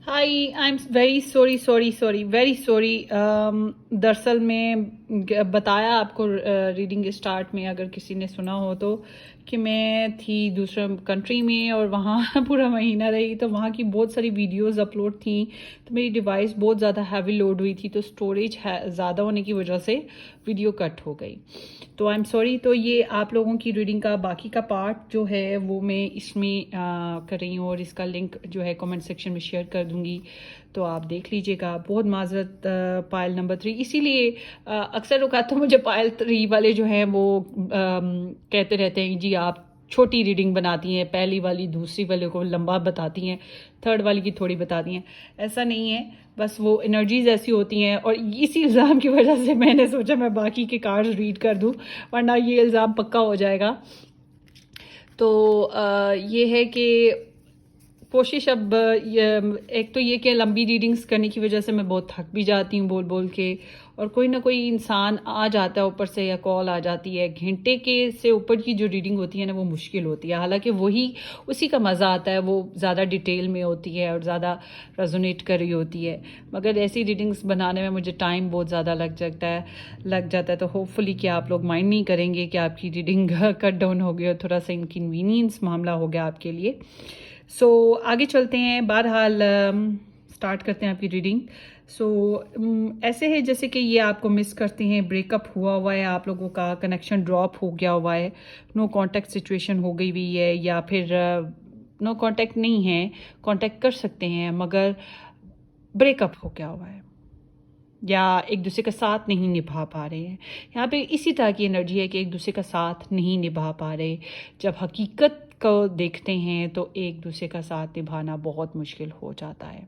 High I am very sorry. دراصل میں بتایا آپ کو ریڈنگ اسٹارٹ میں، اگر کسی نے سنا ہو تو، کہ میں تھی دوسرے کنٹری میں اور وہاں پورا مہینہ رہی، تو وہاں کی بہت ساری ویڈیوز اپلوڈ تھیں، تو میری ڈیوائس بہت زیادہ ہیوی لوڈ ہوئی تھی، تو اسٹوریج زیادہ ہونے کی وجہ سے ویڈیو کٹ ہو گئی. تو آئی ایم سوری. تو یہ آپ لوگوں کی ریڈنگ کا باقی کا پارٹ جو ہے وہ میں اس میں کر رہی ہوں، اور اس کا لنک جو ہے کمنٹ سیکشن میں شیئر کر دوں گی، تو آپ دیکھ لیجئے گا. بہت معذرت پائل نمبر 3. اسی لیے اکثر اوقات تو مجھے پائل 3 والے جو ہیں وہ کہتے رہتے ہیں جی آپ چھوٹی ریڈنگ بناتی ہیں، پہلی والی دوسری والے کو لمبا بتاتی ہیں، تھرڈ والی کی تھوڑی بتاتی ہیں. ایسا نہیں ہے، بس وہ انرجیز ایسی ہوتی ہیں، اور اسی الزام کی وجہ سے میں نے سوچا میں باقی کے کارڈز ریڈ کر دوں، ورنہ یہ الزام پکا ہو جائے گا. تو یہ ہے کہ کوشش اب ایک تو یہ کہ لمبی ریڈنگز کرنے کی وجہ سے میں بہت تھک بھی جاتی ہوں بول بول کے، اور کوئی نہ کوئی انسان آ جاتا ہے اوپر سے یا کال آ جاتی ہے. گھنٹے کے سے اوپر کی جو ریڈنگ ہوتی ہے نا وہ مشکل ہوتی ہے، حالانکہ وہی اسی کا مزہ آتا ہے، وہ زیادہ ڈیٹیل میں ہوتی ہے اور زیادہ ریزونیٹ کر رہی ہوتی ہے. مگر ایسی ریڈنگز بنانے میں مجھے ٹائم بہت زیادہ لگ جاتا ہے. تو ہوپ فلی کہ آپ لوگ مائنڈ نہیں کریں گے کہ آپ کی ریڈنگ کٹ ڈاؤن ہو گئی اور تھوڑا سا انکنوینئنس معاملہ ہو گیا آپ کے لیے. سو آگے چلتے ہیں. بہرحال اسٹارٹ کرتے ہیں آپ کی ریڈنگ. سو ایسے ہے جیسے کہ یہ آپ کو مس کرتے ہیں، بریک اپ ہوا ہے، آپ لوگوں کا کنیکشن ڈراپ ہو گیا ہوا ہے، نو کانٹیکٹ سچویشن ہو گئی ہوئی ہے، یا پھر نو کانٹیکٹ نہیں ہے، کانٹیکٹ کر سکتے ہیں مگر بریک اپ ہو گیا ہوا ہے، یا ایک دوسرے کا ساتھ نہیں نبھا پا رہے ہیں. یہاں پہ اسی طرح کی انرجی ہے کہ ایک دوسرے کا ساتھ نہیں نبھا پا رہے. جب حقیقت کو دیکھتے ہیں تو ایک دوسرے کا ساتھ نبھانا بہت مشکل ہو جاتا ہے.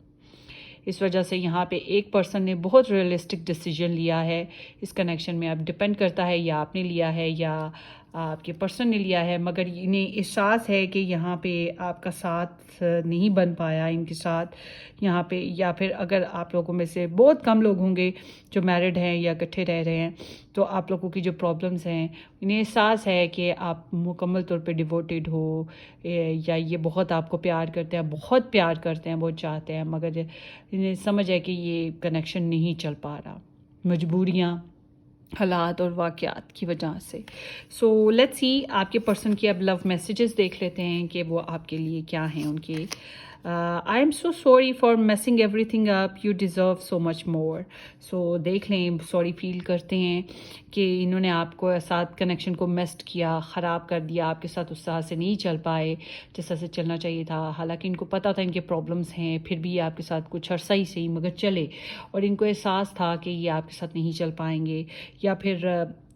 اس وجہ سے یہاں پہ ایک پرسن نے بہت ریئلسٹک ڈیسیجن لیا ہے اس کنیکشن میں. اب ڈپینڈ کرتا ہے یا آپ نے لیا ہے یا آپ کے پرسن نے لیا ہے، مگر انہیں احساس ہے کہ یہاں پہ آپ کا ساتھ نہیں بن پایا ان کے ساتھ یہاں پہ. یا پھر اگر آپ لوگوں میں سے بہت کم لوگ ہوں گے جو میرڈ ہیں یا اکٹھے رہ رہے ہیں، تو آپ لوگوں کی جو پرابلمس ہیں انہیں احساس ہے کہ آپ مکمل طور پہ ڈیووٹیڈ ہو، یا یہ بہت آپ کو پیار کرتے ہیں، بہت پیار کرتے ہیں، بہت چاہتے ہیں، مگر انہیں سمجھ ہے کہ یہ کنیکشن نہیں چل پا رہا، مجبوریاں، حالات اور واقعات کی وجہ سے. سو لیٹس سی آپ کے پرسن کی اب لو میسیجز دیکھ لیتے ہیں کہ وہ آپ کے لیے کیا ہیں ان کے. I am so sorry for missing everything up, you deserve so much more. So دیکھ لیں، سوری فیل کرتے ہیں کہ انہوں نے آپ کو ساتھ کنیکشن کو میسڈ کیا، خراب کر دیا، آپ کے ساتھ اس طرح سے نہیں چل پائے جس طرح سے چلنا چاہیے تھا. حالانکہ ان کو پتہ تھا ان کے پرابلمس ہیں، پھر بھی آپ کے ساتھ کچھ عرصہ ہی صحیح مگر چلے، اور ان کو احساس تھا کہ یہ آپ کے ساتھ نہیں چل پائیں گے، یا پھر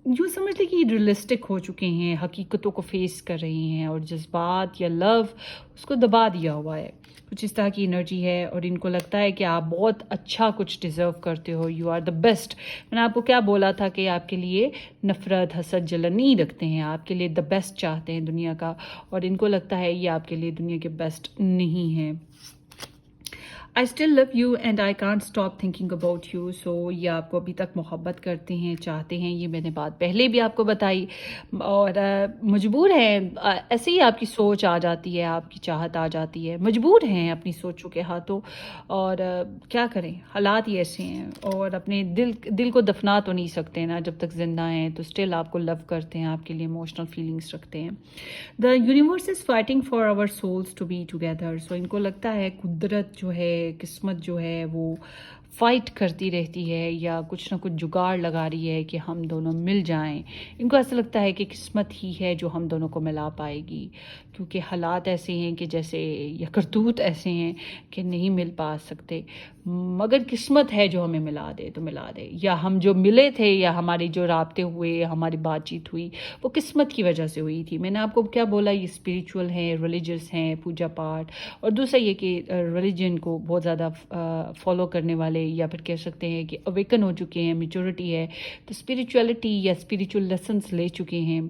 یوں سمجھ لیں کہ یہ ریئلسٹک ہو چکے ہیں، حقیقتوں کو فیس کر رہے ہیں، اور جذبات یا لو اس کو دبا دیا ہوا ہے. کچھ اس طرح کی انرجی ہے، اور ان کو لگتا ہے کہ آپ بہت اچھا کچھ ڈیزرو کرتے ہو، یو آر دا بیسٹ. میں نے آپ کو کیا بولا تھا کہ آپ کے لیے نفرت، حسد، جلن نہیں رکھتے ہیں، آپ کے لیے دا بیسٹ چاہتے ہیں دنیا کا، اور ان کو لگتا ہے یہ آپ کے لیے دنیا کے بیسٹ نہیں ہیں. I still love you and I can't stop thinking about you. So یہ آپ کو ابھی تک محبت کرتے ہیں، چاہتے ہیں. یہ میں نے بات پہلے بھی آپ کو بتائی، اور مجبور ہیں، ایسے ہی آپ کی سوچ آ جاتی ہے، آپ کی چاہت آ جاتی ہے، مجبور ہیں اپنی سوچوں کے ہاتھوں. اور کیا کریں، حالات ہی ایسے ہیں، اور اپنے دل کو دفنا تو نہیں سکتے نا جب تک زندہ ہیں. تو اسٹل آپ کو لو کرتے ہیں، آپ کے لیے ایموشنل فیلنگس رکھتے ہیں. The universe is fighting for our souls to be together. So ان کو لگتا ہے قدرت جو ہے، قسمت جو ہے، وہ فائٹ کرتی رہتی ہے، یا کچھ نہ کچھ جگاڑ لگا رہی ہے کہ ہم دونوں مل جائیں. ان کو ایسا لگتا ہے کہ قسمت ہی ہے جو ہم دونوں کو ملا پائے گی، کیونکہ حالات ایسے ہیں کہ جیسے، یا کرتوت ایسے ہیں کہ نہیں مل پا سکتے، مگر قسمت ہے جو ہمیں ملا دے تو ملا دے. یا ہم جو ملے تھے، یا ہماری جو رابطے ہوئے، ہماری بات چیت ہوئی، وہ قسمت کی وجہ سے ہوئی تھی. میں نے آپ کو کیا بولا، یہ اسپریچول ہیں، ریلیجیس ہیں، پوجا پاٹ. اور دوسرا یہ کہ ریلیجن کو بہت زیادہ فالو کرنے والے، یا پھر کہہ سکتے ہیں کہ اویکن ہو چکے ہیں، میچورٹی ہے، تو اسپریچولیٹی یا اسپریچول لیسنس لے چکے ہیں.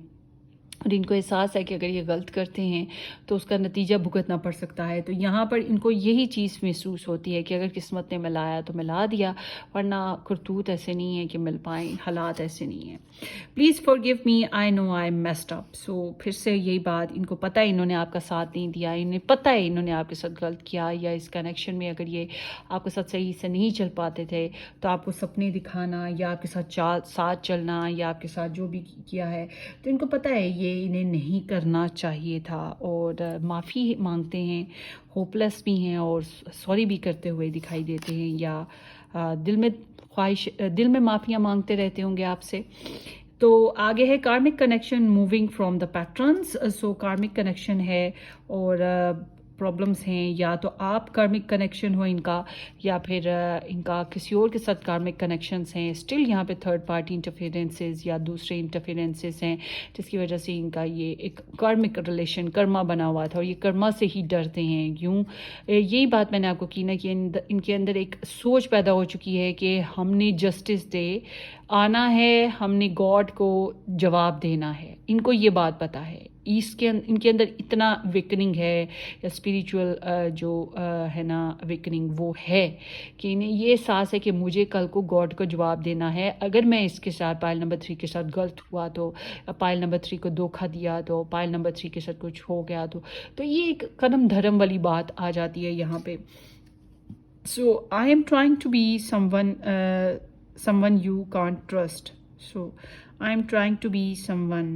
اور ان کو احساس ہے کہ اگر یہ غلط کرتے ہیں تو اس کا نتیجہ بھگتنا پڑ سکتا ہے. تو یہاں پر ان کو یہی چیز محسوس ہوتی ہے کہ اگر قسمت نے ملایا تو ملا دیا، ورنہ کرتوت ایسے نہیں ہے کہ مل پائیں، حالات ایسے نہیں ہیں. Please forgive me, I know I missed up. So پھر سے یہی بات، ان کو پتہ ہے انہوں نے آپ کا ساتھ نہیں دیا، انہیں پتہ ہے انہوں نے آپ کے ساتھ غلط کیا، یا اس کنیکشن میں اگر یہ آپ کے ساتھ صحیح سے نہیں چل پاتے تھے تو آپ کو سپنے دکھانا یا آپ کے ساتھ چلنا یا آپ کے ساتھ جو بھی کیا ہے، تو ان کو پتہ ہے یہ انہیں نہیں کرنا چاہیے تھا، اور معافی مانگتے ہیں، ہوپ لیس بھی ہیں اور سوری بھی کرتے ہوئے دکھائی دیتے ہیں، یا دل میں معافیاں مانگتے رہتے ہوں گے آپ سے. تو آگے ہے Cormick connection moving from the patterns. So Cormick connection ہے اور پرابلمس ہیں، یا تو آپ کارمک کنیکشن ہو ان کا، یا پھر ان کا کسی اور کے ساتھ کارمک کنیکشنز ہیں. اسٹل یہاں پہ تھرڈ پارٹی انٹرفیرنسز یا دوسرے انٹرفیرنسز ہیں جس کی وجہ سے ان کا یہ ایک کارمک ریلیشن کرما بنا ہوا تھا، اور یہ کرما سے ہی ڈرتے ہیں. یوں یہی بات میں نے آپ کو کی نا کہ ان کے اندر ایک سوچ پیدا ہو چکی ہے کہ ہم نے جسٹس ڈے آنا ہے، ہم نے گاڈ کو جواب دینا ہے. ان کو یہ بات پتہ ہے، ان کے اندر اتنا ویکننگ ہے یا اسپریچول جو ہے نا ویکننگ وہ ہے کہ انہیں یہ احساس ہے کہ مجھے کل کو گاڈ کو جواب دینا ہے. اگر میں اس کے ساتھ پائل نمبر 3 کے ساتھ غلط ہوا تو، پائل نمبر 3 کو دھوکہ دیا تو، پائل نمبر 3 کے ساتھ کچھ ہو گیا تو یہ ایک قدم دھرم والی بات آ جاتی ہے یہاں پہ. So I am trying to be someone you can't trust. So I'm trying to be someone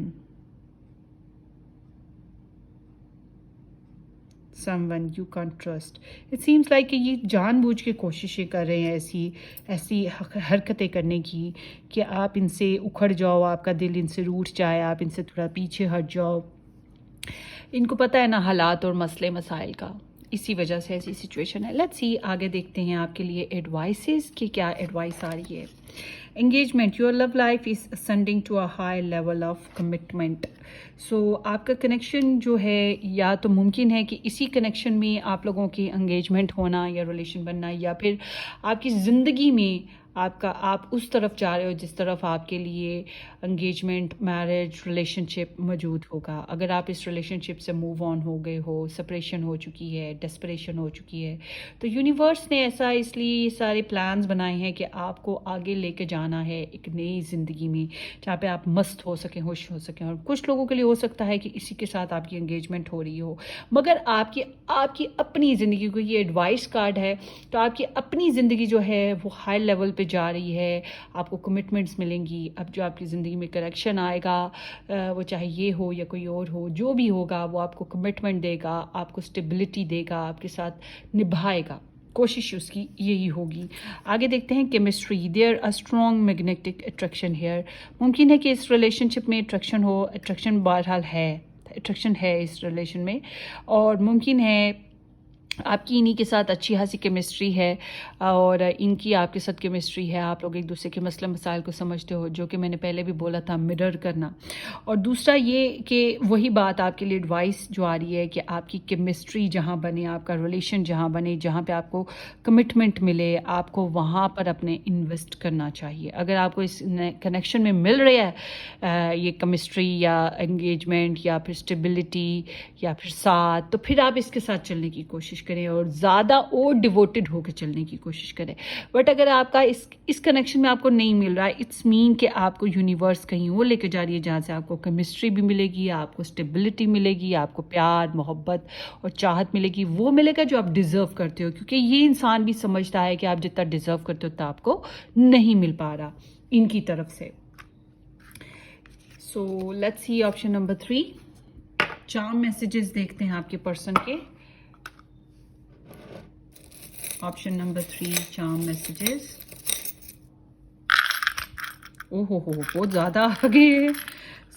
you can't trust. It seems like کہ یہ جان بوجھ کے کوششیں کر رہے ہیں ایسی حرکتیں کرنے کی کہ آپ ان سے اکھڑ جاؤ، آپ کا دل ان سے روٹھ جائے، آپ ان سے تھوڑا پیچھے ہٹ جاؤ. ان کو پتہ ہے نا حالات اور مسئلے مسائل کا، اسی وجہ سے ایسی سچویشن ہے. لیٹس سی آگے دیکھتے ہیں آپ کے لیے ایڈوائسز کہ کیا ایڈوائس آ رہی ہے. Engagement, your love life is ascending to a high level of commitment. So آپ کا کنیکشن جو ہے، یا تو ممکن ہے کہ اسی کنیکشن میں آپ لوگوں کی انگیجمنٹ ہونا یا ریلیشن بننا، یا پھر آپ کی زندگی میں آپ اس طرف جا رہے ہو جس طرف آپ کے لیے انگیجمنٹ، میرج، ریلیشن شپ موجود ہوگا. اگر آپ اس ریلیشن شپ سے موو آن ہو گئے ہو، سپریشن ہو چکی ہے، ڈسپریشن ہو چکی ہے، تو یونیورس نے ایسا اس لیے یہ سارے پلانز بنائے ہیں کہ آپ کو آگے لے کے جانا ہے ایک نئی زندگی میں، جہاں پہ آپ مست ہو سکیں، خوش ہو سکیں. اور کچھ لوگوں کے لیے ہو سکتا ہے کہ اسی کے ساتھ آپ کی انگیجمنٹ ہو رہی ہو، مگر آپ کی اپنی زندگی کو یہ ایڈوائس کارڈ ہے. تو آپ کی اپنی زندگی جو ہے وہ ہائی لیول پہ جا رہی ہے، آپ کو کمٹمنٹس ملیں گی. اب جو آپ کی زندگی میں کریکشن آئے گا، وہ چاہے یہ ہو یا کوئی اور ہو، جو بھی ہوگا وہ آپ کو کمٹمنٹ دے گا، آپ کو اسٹیبلٹی دے گا، آپ کے ساتھ نبھائے گا. کوشش اس کی یہی ہوگی. آگے دیکھتے ہیں chemistry. There a strong magnetic attraction here. ممکن ہے کہ اس ریلیشن شپ میں اٹریکشن ہو، اٹریکشن بہرحال ہے، اٹریکشن ہے اس ریلیشن میں، اور ممکن ہے آپ کی انہی کے ساتھ اچھی خاصی کیمسٹری ہے، اور ان کی آپ کے ساتھ کیمسٹری ہے. آپ لوگ ایک دوسرے کے مسئلے مسائل کو سمجھتے ہو، جو کہ میں نے پہلے بھی بولا تھا، مرر کرنا. اور دوسرا یہ کہ وہی بات آپ کے لیے ایڈوائس جو آ رہی ہے کہ آپ کی کیمسٹری جہاں بنے، آپ کا ریلیشن جہاں بنے، جہاں پہ آپ کو کمٹمنٹ ملے، آپ کو وہاں پر اپنے انویسٹ کرنا چاہیے. اگر آپ کو اس کنیکشن میں مل رہا ہے یہ کیمسٹری یا انگیجمنٹ یا پھر اسٹیبلٹی یا پھر ساتھ، تو پھر آپ اس کے ساتھ چلنے کی کوشش کریں اور زیادہ اور ڈیووٹڈ ہو کے چلنے کی کوشش کریں. بٹ اگر آپ کا اس کنیکشن میں آپ کو نہیں مل رہا ہے، اٹس مین کہ آپ کو یونیورس کہیں وہ لے کے جا رہی ہے جہاں سے آپ کو کیمسٹری بھی ملے گی، آپ کو اسٹیبلٹی ملے گی، آپ کو پیار، محبت اور چاہت ملے گی. وہ ملے گا جو آپ ڈیزرو کرتے ہو، کیونکہ یہ انسان بھی سمجھتا ہے کہ آپ جتنا ڈیزرو کرتے ہو اتنا آپ کو نہیں مل پا رہا ان کی طرف سے. So let's see option number 3. Charm messages دیکھتے ہیں آپ کے پرسن کے. Option number 3 charm messages. بہت زیادہ آگے.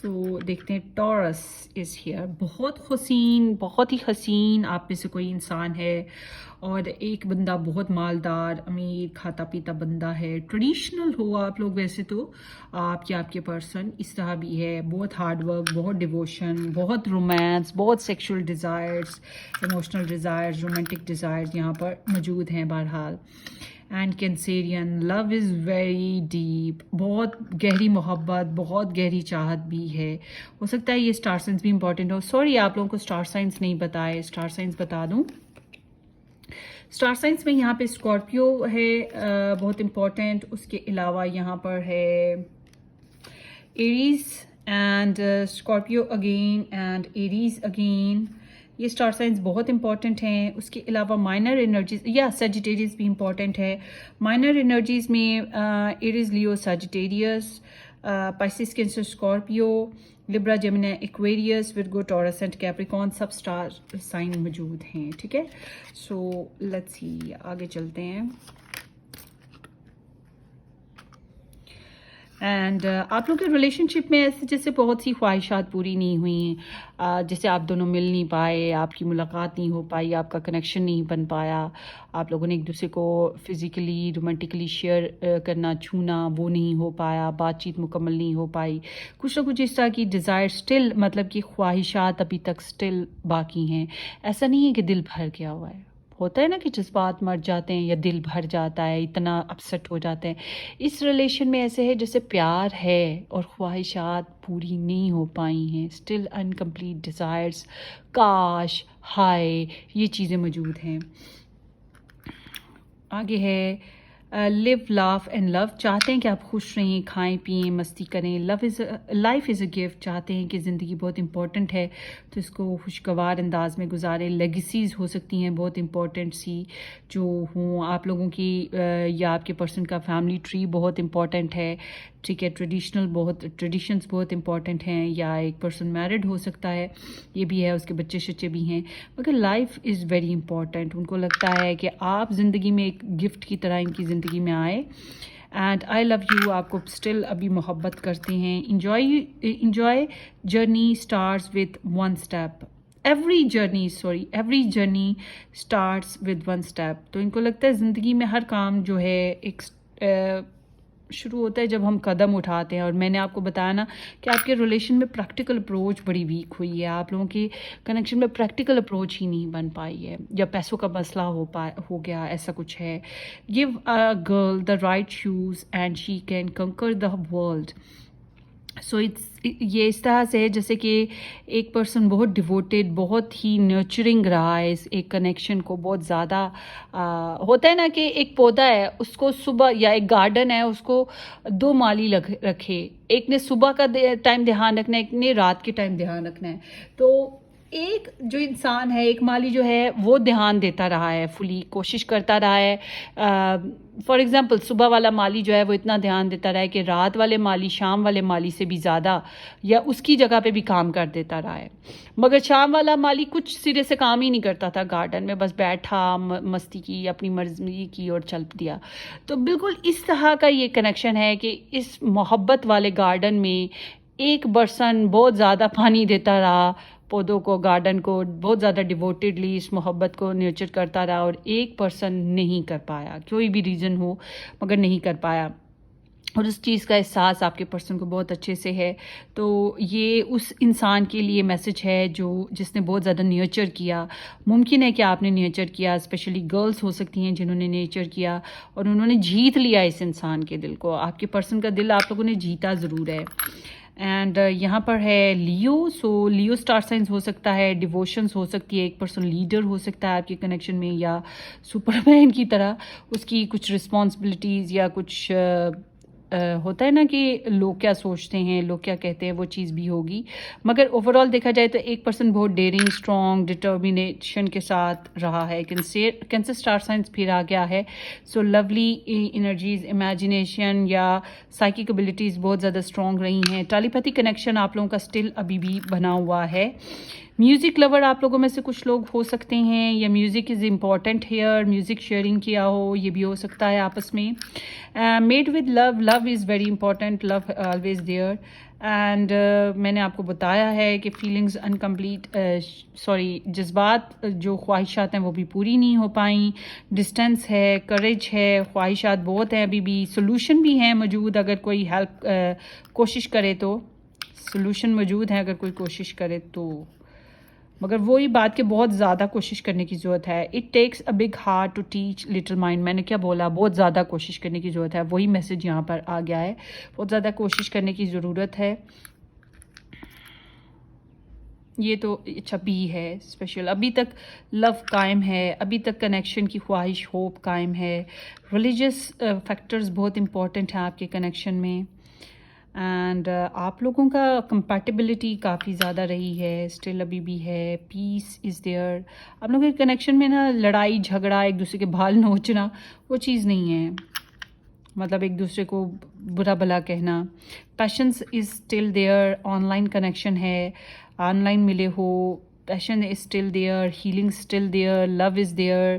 سو دیکھتے ہیں ٹورس از ہیئر. بہت حسین، بہت ہی حسین آپ میں سے کوئی انسان ہے، اور ایک بندہ بہت مالدار، امیر، کھاتا پیتا بندہ ہے. ٹریڈیشنل ہو آپ لوگ ویسے تو، آپ کے پرسن اس طرح بھی ہے. بہت ہارڈ ورک، بہت ڈیووشن، بہت رومانس، بہت sexual desires, emotional desires, romantic desires یہاں پر موجود ہیں بہرحال. And Cancerian love is very deep, بہت گہری محبت، بہت گہری چاہت بھی ہے. ہو سکتا ہے یہ اسٹار سائنس بھی امپورٹنٹ ہو. سوری آپ لوگوں کو اسٹار سائنس نہیں بتائے، اسٹار سائنس بتا دوں. اسٹار سائنس میں یہاں پہ اسکارپیو ہے بہت امپورٹنٹ. اس کے علاوہ یہاں پر ہے Aries and Scorpio again and Aries again. یہ اسٹار سائنس بہت امپورٹنٹ ہیں. اس کے علاوہ مائنر انرجیز یا سیجیٹیریس بھی امپورٹنٹ ہے. مائنر انرجیز میں Aries Leo Sagittarius, Pisces Cancer Scorpio, Libra Gemini Aquarius, Virgo Taurus and Capricorn سب اسٹار سائن موجود ہیں. ٹھیک ہے، سو لیٹس سی آگے چلتے ہیں. اینڈ آپ لوگ کے ریلیشن شپ میں ایسے جیسے بہت سی خواہشات پوری نہیں ہوئیں، جیسے آپ دونوں مل نہیں پائے، آپ کی ملاقات نہیں ہو پائی، آپ کا کنیکشن نہیں بن پایا، آپ لوگوں نے ایک دوسرے کو فزیکلی رومانٹکلی شیئر کرنا، چھونا وہ نہیں ہو پایا، بات چیت مکمل نہیں ہو پائی، کچھ نہ کچھ اس طرح کی ڈیزائر سٹل، مطلب کہ خواہشات ابھی تک سٹل باقی ہیں. ایسا نہیں ہے کہ دل بھر گیا ہوا ہے. ہوتا ہے نا کہ جذبات مر جاتے ہیں یا دل بھر جاتا ہے، اتنا اپسٹ ہو جاتے ہیں. اس ریلیشن میں ایسے ہے جیسے پیار ہے اور خواہشات پوری نہیں ہو پائی ہیں، اسٹل انکمپلیٹ ڈیزائرس، کاش، ہائے، یہ چیزیں موجود ہیں. آگے ہے لیو لاف اینڈ لو. چاہتے ہیں کہ آپ خوش رہیں، کھائیں پئیں، مستی کریں. Life is a gift. چاہتے ہیں کہ زندگی بہت امپورٹنٹ ہے تو اس کو خوشگوار انداز میں گزاریں. لیگیسیز ہو سکتی ہیں بہت امپورٹنٹ سی جو ہوں آپ لوگوں کی، یا آپ کے پرسن کا فیملی ٹری بہت امپورٹنٹ ہے. ٹھیک ہے، ٹریڈیشنز بہت امپورٹنٹ ہیں، یا ایک پرسن میرڈ ہو سکتا ہے، یہ بھی ہے، اس کے بچے شچے بھی ہیں. مگر لائف از ویری امپورٹنٹ. ان کو لگتا ہے کہ آپ زندگی میں ایک گفٹ کی طرح ان کی زندگی میں آئے. اینڈ آئی لو یو، آپ کو اسٹل ابھی محبت کرتے ہیں. Enjoy journey starts with one step. Every journey starts with one step. تو ان کو لگتا ہے زندگی میں ہر کام جو ہے ایک شروع ہوتا ہے جب ہم قدم اٹھاتے ہیں. اور میں نے آپ کو بتایا نا کہ آپ کے ریلیشن میں پریکٹیکل اپروچ بڑی ویک ہوئی ہے. آپ لوگوں کی کنیکشن میں پریکٹیکل اپروچ ہی نہیں بن پائی ہے، یا پیسوں کا مسئلہ ہو گیا، ایسا کچھ ہے. Give a girl the right shoes and she can conquer the world. So یہ اس طرح سے ہے جیسے کہ ایک پرسن بہت ڈیووٹیڈ، بہت ہی نرچرنگ رہا ہے اس ایک کنیکشن کو. بہت زیادہ ہوتا ہے نا کہ ایک پودا ہے، اس کو صبح، یا ایک گارڈن ہے، اس کو دو مالی رکھے. ایک نے صبح کا ٹائم دھیان رکھنا ہے، ایک نے رات کے ٹائم دھیان رکھنا ہے. تو ایک جو انسان ہے، ایک مالی جو ہے وہ دھیان دیتا رہا ہے، فلی کوشش کرتا رہا ہے. فار ایگزامپل صبح والا مالی جو ہے وہ اتنا دھیان دیتا رہا ہے کہ رات والے مالی شام والے مالی سے بھی زیادہ یا اس کی جگہ پہ بھی کام کر دیتا رہا ہے. مگر شام والا مالی کچھ سرے سے کام ہی نہیں کرتا تھا گارڈن میں، بس بیٹھا، مستی کی، اپنی مرضی کی اور چل دیا. تو بالکل اس طرح کا یہ کنیکشن ہے کہ اس محبت والے گارڈن میں ایک پرسن بہت زیادہ پانی دیتا رہا، پودوں کو، گارڈن کو بہت زیادہ ڈیووٹیڈلی اس محبت کو نیچر کرتا رہا، اور ایک پرسن نہیں کر پایا، کوئی بھی ریزن ہو مگر نہیں کر پایا. اور اس چیز کا احساس آپ کے پرسن کو بہت اچھے سے ہے. تو یہ اس انسان کے لیے میسج ہے جس نے بہت زیادہ نیچر کیا. ممکن ہے کہ آپ نے نیچر کیا، اسپیشلی گرلز ہو سکتی ہیں جنہوں نے نیچر کیا اور انہوں نے جیت لیا اس انسان کے دل کو. آپ کے پرسن کا دل آپ لوگوں نے جیتا ضرور ہے. اینڈ یہاں پر ہے لیو. سو لیو اسٹار سائنس ہو سکتا ہے، ڈیووشنس ہو سکتی ہے، ایک پرسن لیڈر ہو سکتا ہے آپ کے کنیکشن میں، یا سپر مین کی طرح اس کی کچھ رسپانسبلٹیز یا کچھ ہوتا ہے نا کہ لوگ کیا سوچتے ہیں، لوگ کیا کہتے ہیں، وہ چیز بھی ہوگی. مگر اوور آل دیکھا جائے تو ایک پرسن بہت ڈیئرنگ، اسٹرانگ، ڈٹرمینیشن کے ساتھ رہا ہے. کینسر اسٹار سائنس پھر آ گیا ہے. سو لولی انرجیز، امیجنیشن یا سائیکک ایبلٹیز بہت زیادہ اسٹرانگ رہی ہیں. ٹیلیپیتھی کنیکشن آپ لوگوں کا اسٹل ابھی بھی بنا ہوا ہے. میوزک لور آپ لوگوں میں سے کچھ لوگ ہو سکتے ہیں، یا music is important here, music sharing کیا ہو، یہ بھی ہو سکتا ہے آپس میں. Made with love, love is very important, love always there. And میں نے آپ کو بتایا ہے کہ فیلنگز انکمپلیٹ، جذبات جو خواہشات ہیں وہ بھی پوری نہیں ہو پائیں. ڈسٹینس ہے، کریج ہے، خواہشات بہت ہیں ابھی بھی. سولوشن بھی ہیں موجود اگر کوئی ہیلپ کوشش کرے تو. سولوشن موجود ہیں اگر کوئی کوشش کرے تو. مگر وہی بات کہ بہت زیادہ کوشش کرنے کی ضرورت ہے. It takes a big heart to teach little mind. میں نے کیا بولا؟ بہت زیادہ کوشش کرنے کی ضرورت ہے. وہی میسج یہاں پر آ گیا ہے. بہت زیادہ کوشش کرنے کی ضرورت ہے. یہ تو اچھا بھی ہے اسپیشل. ابھی تک لو قائم ہے, ابھی تک کنیکشن کی خواہش, ہوپ قائم ہے. ریلیجیس فیکٹرز بہت امپورٹنٹ ہیں آپ کے کنیکشن میں. اینڈ آپ لوگوں کا کمپیٹیبلٹی کافی زیادہ رہی ہے, اسٹل ابھی بھی ہے. پیس از دیئر. آپ لوگوں کے کنیکشن میں نا لڑائی جھگڑا, ایک دوسرے کے بال نوچنا, وہ چیز نہیں ہے. مطلب ایک دوسرے کو برا بھلا کہنا. Patience is still there. Online connection ہے, آن لائن ملے ہو, passion is still there, healing still there, love is there.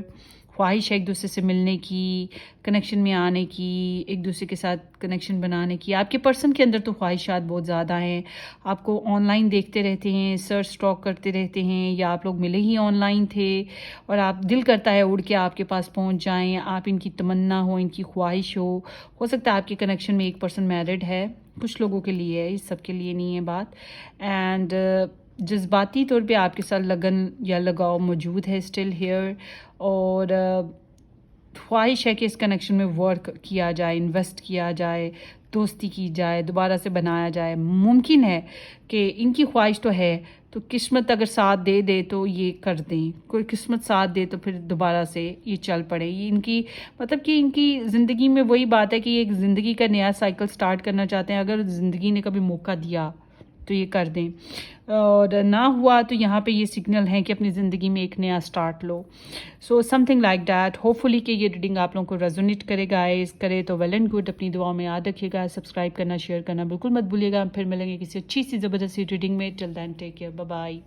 خواہش ہے ایک دوسرے سے ملنے کی, کنیکشن میں آنے کی, ایک دوسرے کے ساتھ کنیکشن بنانے کی. آپ کے پرسن کے اندر تو خواہشات بہت زیادہ ہیں. آپ کو آن لائن دیکھتے رہتے ہیں, سرچ اسٹاک کرتے رہتے ہیں, یا آپ لوگ ملے ہی آن لائن تھے اور آپ دل کرتا ہے اڑ کے آپ کے پاس پہنچ جائیں. آپ ان کی تمنا ہو, ان کی خواہش ہو سکتا ہے آپ کے کنیکشن میں ایک پرسن میرڈ ہے. کچھ لوگوں کے لیے ہے, اس سب کے لیے نہیں ہے بات. اینڈ جذباتی طور پہ آپ کے ساتھ لگن یا لگاؤ موجود ہے اسٹل ہیئر. اور خواہش ہے کہ اس کنیکشن میں ورک کیا جائے, انویسٹ کیا جائے, دوستی کی جائے, دوبارہ سے بنایا جائے. ممکن ہے کہ ان کی خواہش تو ہے, تو قسمت اگر ساتھ دے دے تو یہ کر دیں. کوئی قسمت ساتھ دے تو پھر دوبارہ سے یہ چل پڑے. یہ ان کی مطلب کہ ان کی زندگی میں وہی بات ہے کہ یہ ایک زندگی کا نیا سائیکل سٹارٹ کرنا چاہتے ہیں. اگر زندگی نے کبھی موقع دیا تو یہ کر دیں, اور نہ ہوا تو یہاں پہ یہ سگنل ہیں کہ اپنی زندگی میں ایک نیا سٹارٹ لو. So something like that. Hopefully کہ یہ ریڈنگ آپ لوگوں کو ریزونیٹ کرے گا. کرے تو ویل اینڈ گڈ. اپنی دعاؤں میں یاد رکھیے گا. سبسکرائب کرنا, شیئر کرنا بالکل مت بھولیے گا. پھر ملیں گے کسی اچھی سی زبردستی ریڈنگ میں. ٹل دین ٹیک کیئر, بائے بائے.